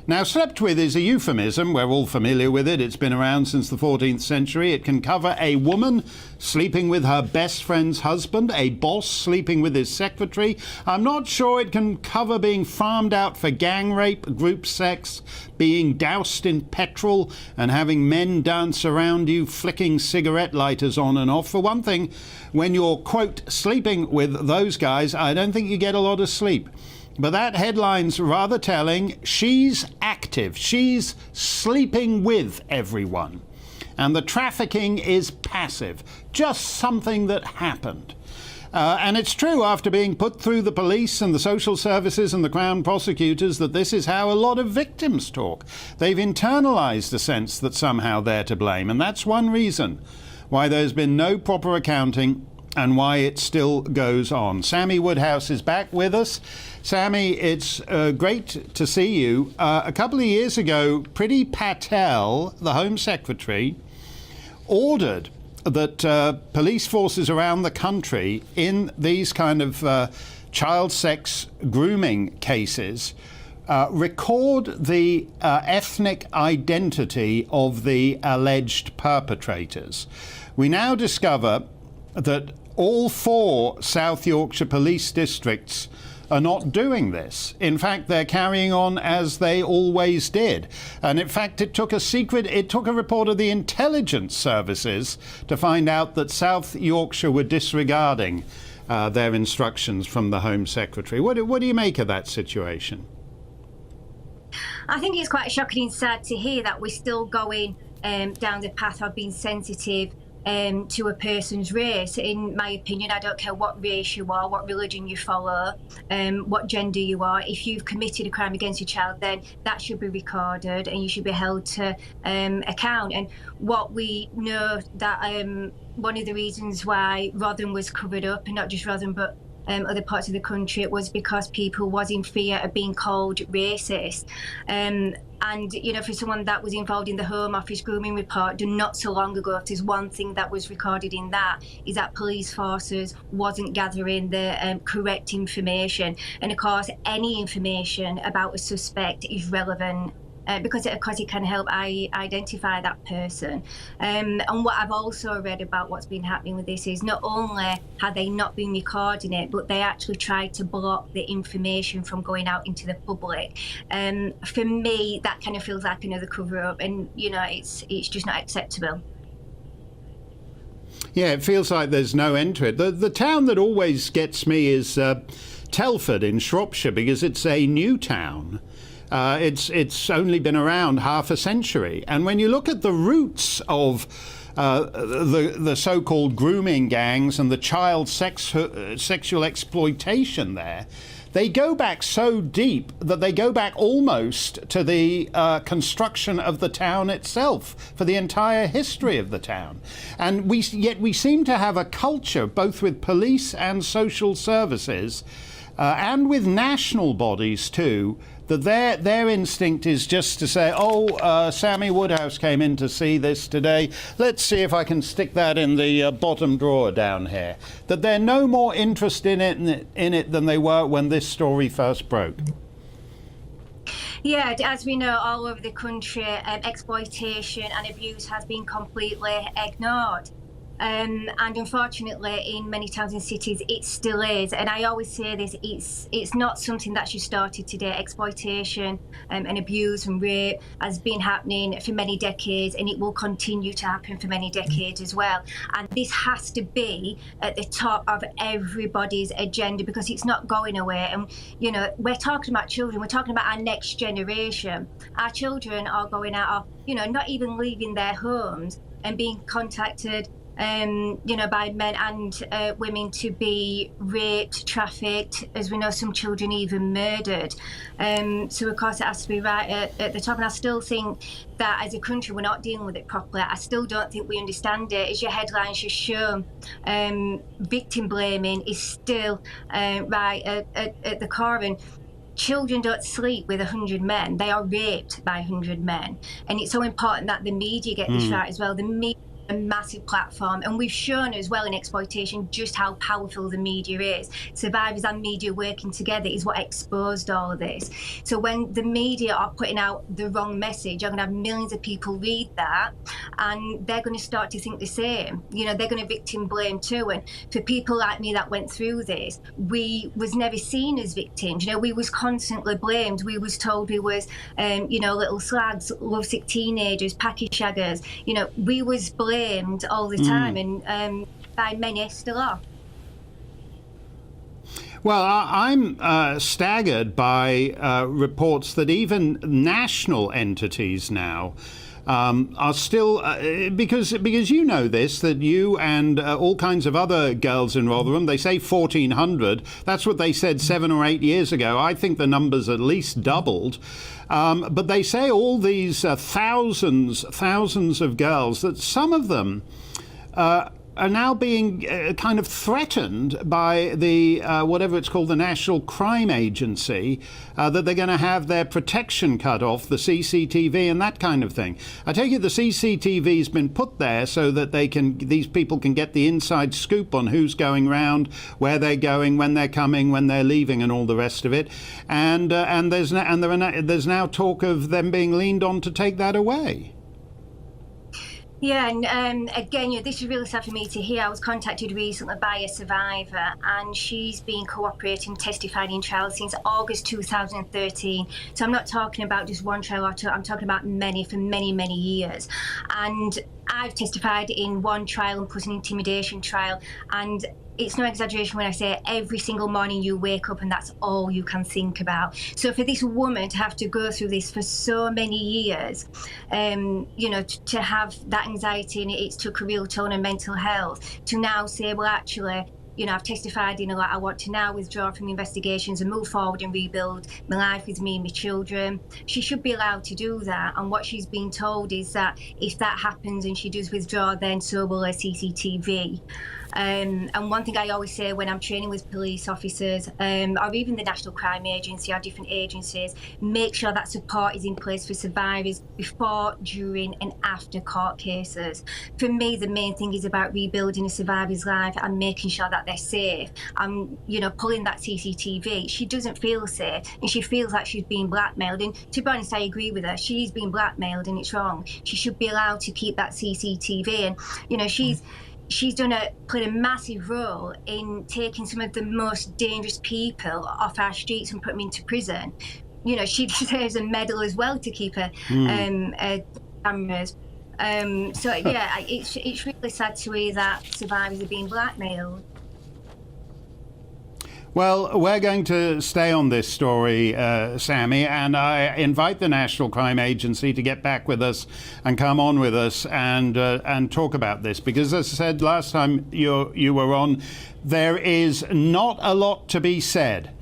Now, slept with is a euphemism. We're all familiar with it. It's been around since the 14th century. It can cover a woman sleeping with her best friend's husband, a boss sleeping with his secretary. I'm not sure it can cover being farmed out for gang rape, group sex, being doused in petrol, and having men dance around you, flicking cigarette lighters on and off. For one thing, when you're, quote, sleeping with those guys, I don't think you get a lot of sleep. But that headline's rather telling. She's active. She's sleeping with everyone. And the trafficking is passive. Just something that happened. And it's true, after being put through the police and the social services and the Crown prosecutors, that this is how a lot of victims talk. They've internalised the sense that somehow they're to blame. And that's one reason why there's been no proper accounting and why it still goes on. Sammy Woodhouse is back with us. Sammy, it's great to see you. A couple of years ago, Priti Patel, the Home Secretary, ordered that police forces around the country in these kind of child sex grooming cases record the ethnic identity of the alleged perpetrators. We now discover that all 4 South Yorkshire police districts are not doing this. In fact, they're carrying on as they always did. And in fact, it took a report of the intelligence services to find out that South Yorkshire were disregarding their instructions from the Home Secretary. What do you make of that situation? I think it's quite shocking and sad to hear that we're still going down the path of being sensitive to a person's race. In my opinion, I don't care what race you are, what religion you follow, what gender you are. If you've committed a crime against a child, then that should be recorded and you should be held to account. And what we know that one of the reasons why Rotherham was covered up, and not just Rotherham but other parts of the country, it was because people was in fear of being called racist. And, you know, for someone that was involved in the Home Office grooming report done not so long ago, if there's one thing that was recorded in that, is that police forces wasn't gathering the correct information. And of course, any information about a suspect is relevant because it can help identify that person. And what I've also read about what's been happening with this is not only have they not been recording it, but they actually tried to block the information from going out into the public. For me, that kind of feels like another cover-up, and you know, it's just not acceptable. Yeah, it feels like there's no end to it. The town that always gets me is Telford in Shropshire, because it's a new town. It's only been around half a century. And when you look at the roots of the so-called grooming gangs and the child sexual exploitation there, they go back so deep that they go back almost to the construction of the town itself, for the entire history of the town. And yet we seem to have a culture, both with police and social services, and with national bodies too, that their instinct is just to say, Sammy Woodhouse came in to see this today. Let's see if I can stick that in the bottom drawer down here. That they're no more interested in it than they were when this story first broke. Yeah, as we know, all over the country, exploitation and abuse has been completely ignored. And unfortunately, in many towns and cities, it still is. And I always say this, it's not something that just started today. Exploitation and abuse and rape has been happening for many decades, and it will continue to happen for many decades as well. And this has to be at the top of everybody's agenda, because it's not going away. And, you know, we're talking about children. We're talking about our next generation. Our children are going out, not even leaving their homes and being contacted by men and women to be raped, trafficked, as we know, some children even murdered. So of course it has to be right at the top. And I still think that as a country we're not dealing with it properly. I still don't think we understand it. As your headlines just show, victim blaming is still right at the core. And children don't sleep with 100 men. They are raped by 100 men. And it's so important that the media get this right as well. The media, a massive platform, and we've shown as well in exploitation just how powerful the media is. Survivors and media working together is what exposed all of this. So when the media are putting out the wrong message, you're going to have millions of people read that, and they're going to start to think the same. They're going to victim blame too. And for people like me that went through this, we was never seen as victims. We was constantly blamed. We was told we was little slags, lovesick teenagers, packy shaggers. We was blamed all the time, and by many still are. Well, I'm staggered by reports that even national entities now are still, because you know this, that you and all kinds of other girls in Rotherham, they say 1,400. That's what they said 7 or 8 years ago. I think the number's at least doubled. But they say all these thousands of girls, that some of them are now being kind of threatened by the whatever it's called, the National Crime Agency, that they're going to have their protection cut off, the CCTV and that kind of thing. I take it the CCTV's been put there so that these people can get the inside scoop on who's going round, where they're going, when they're coming, when they're leaving, and all the rest of it. And there's now talk of them being leaned on to take that away. Yeah, and again, this is really sad for me to hear. I was contacted recently by a survivor, and she's been cooperating, testifying in trial since August 2013. So I'm not talking about just one trial, I'm talking about many, for many, many years. And I've testified in one trial and plus an intimidation trial, and it's no exaggeration when I say every single morning you wake up and that's all you can think about. So for this woman to have to go through this for so many years, to have that anxiety, and it's took a real toll on her mental health, to now say, well, actually, I've testified, I want to now withdraw from the investigations and move forward and rebuild my life with me and my children. She should be allowed to do that. And what she's been told is that if that happens and she does withdraw, then so will her CCTV. And one thing I always say when I'm training with police officers, or even the National Crime Agency or different agencies, make sure that support is in place for survivors before, during and after court cases. For me, the main thing is about rebuilding a survivor's life and making sure that they're safe. And, pulling that CCTV, she doesn't feel safe and she feels like she's being blackmailed. And to be honest, I agree with her. She's being blackmailed and it's wrong. She should be allowed to keep that CCTV. And, she's played a massive role in taking some of the most dangerous people off our streets and put them into prison. She deserves a medal as well to keep her cameras. It's really sad to hear that survivors are being blackmailed. Well, we're going to stay on this story, Sammy, and I invite the National Crime Agency to get back with us and come on with us and talk about this, because as I said last time you were on, there is not a lot to be said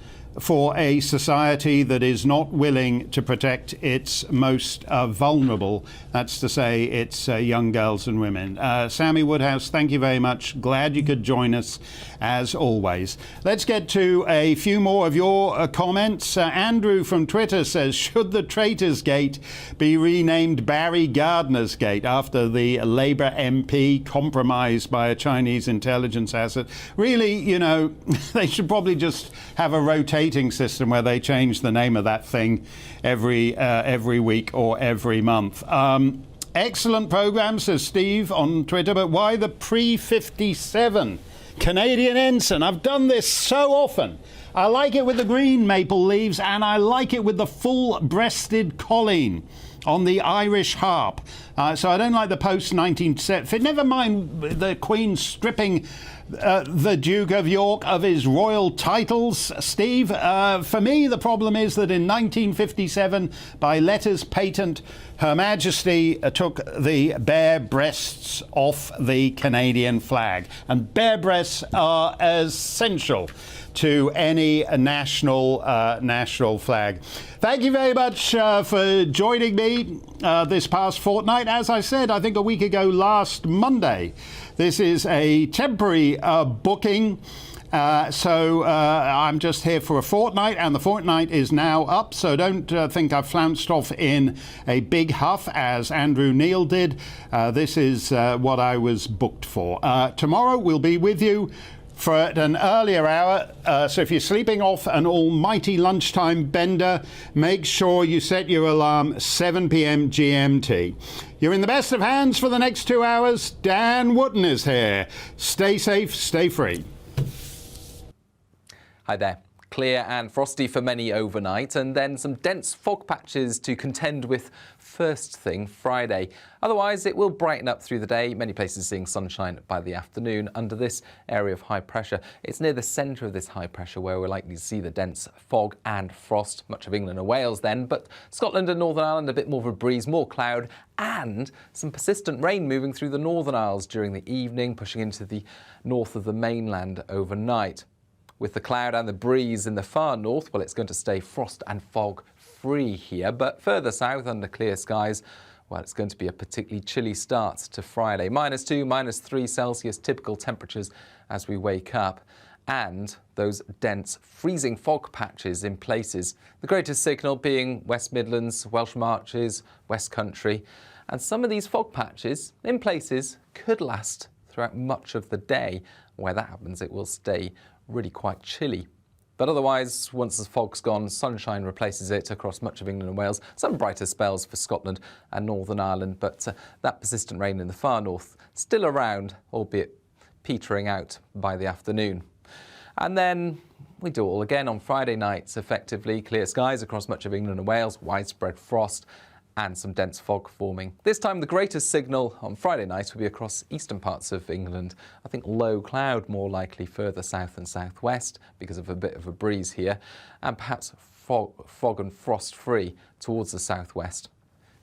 for a society that is not willing to protect its most vulnerable, that's to say its young girls and women. Sammy Woodhouse, thank you very much. Glad you could join us as always. Let's get to a few more of your comments. Andrew from Twitter says, should the Traitors Gate be renamed Barry Gardner's Gate after the Labour MP compromised by a Chinese intelligence asset? Really, they should probably just have a rotating system where they change the name of that thing every week or every month. Excellent program, says Steve on Twitter, but why the pre-57 Canadian ensign? I've done this so often. I like it with the green maple leaves, and I like it with the full-breasted colleen on the Irish harp. So I don't like the post-1970. Never mind the Queen stripping the Duke of York of his royal titles, Steve. For me, the problem is that in 1957, by letters patent, Her Majesty took the bare breasts off the Canadian flag. And bare breasts are essential to any national flag. Thank you very much for joining me this past fortnight. As I said, I think a week ago last Monday, this is a temporary booking. So I'm just here for a fortnight, and the fortnight is now up, so don't think I've flounced off in a big huff as Andrew Neil did. This is what I was booked for. Tomorrow we'll be with you for an earlier hour, so if you're sleeping off an almighty lunchtime bender, make sure you set your alarm 7 p.m. GMT. You're in the best of hands for the next 2 hours. Dan Wootton is here. Stay safe, stay free. Hi there. Clear and frosty for many overnight, and then some dense fog patches to contend with first thing Friday. Otherwise, it will brighten up through the day, many places seeing sunshine by the afternoon under this area of high pressure. It's near the centre of this high pressure where we're likely to see the dense fog and frost. Much of England and Wales then, but Scotland and Northern Ireland a bit more of a breeze, more cloud, and some persistent rain moving through the Northern Isles during the evening, pushing into the north of the mainland overnight. With the cloud and the breeze in the far north, well, it's going to stay frost and fog free here, but further south under clear skies, Well, it's going to be a particularly chilly start to Friday. -2, -3 Celsius, typical temperatures as we wake up. And those dense freezing fog patches in places. The greatest signal being West Midlands, Welsh Marches, West Country. And some of these fog patches in places could last throughout much of the day. Where that happens, it will stay really quite chilly. But otherwise, once the fog's gone, sunshine replaces it across much of England and Wales. Some brighter spells for Scotland and Northern Ireland, but that persistent rain in the far north still around, albeit petering out by the afternoon. And then we do it all again on Friday nights, effectively. Clear skies across much of England and Wales, widespread frost and some dense fog forming. This time the greatest signal on Friday night will be across eastern parts of England. I think low cloud more likely further south and southwest because of a bit of a breeze here, and perhaps fog and frost free towards the southwest.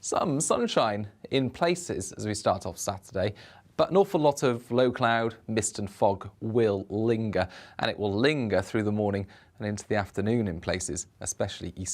Some sunshine in places as we start off Saturday, but an awful lot of low cloud, mist and fog will linger, and it will linger through the morning and into the afternoon in places, especially east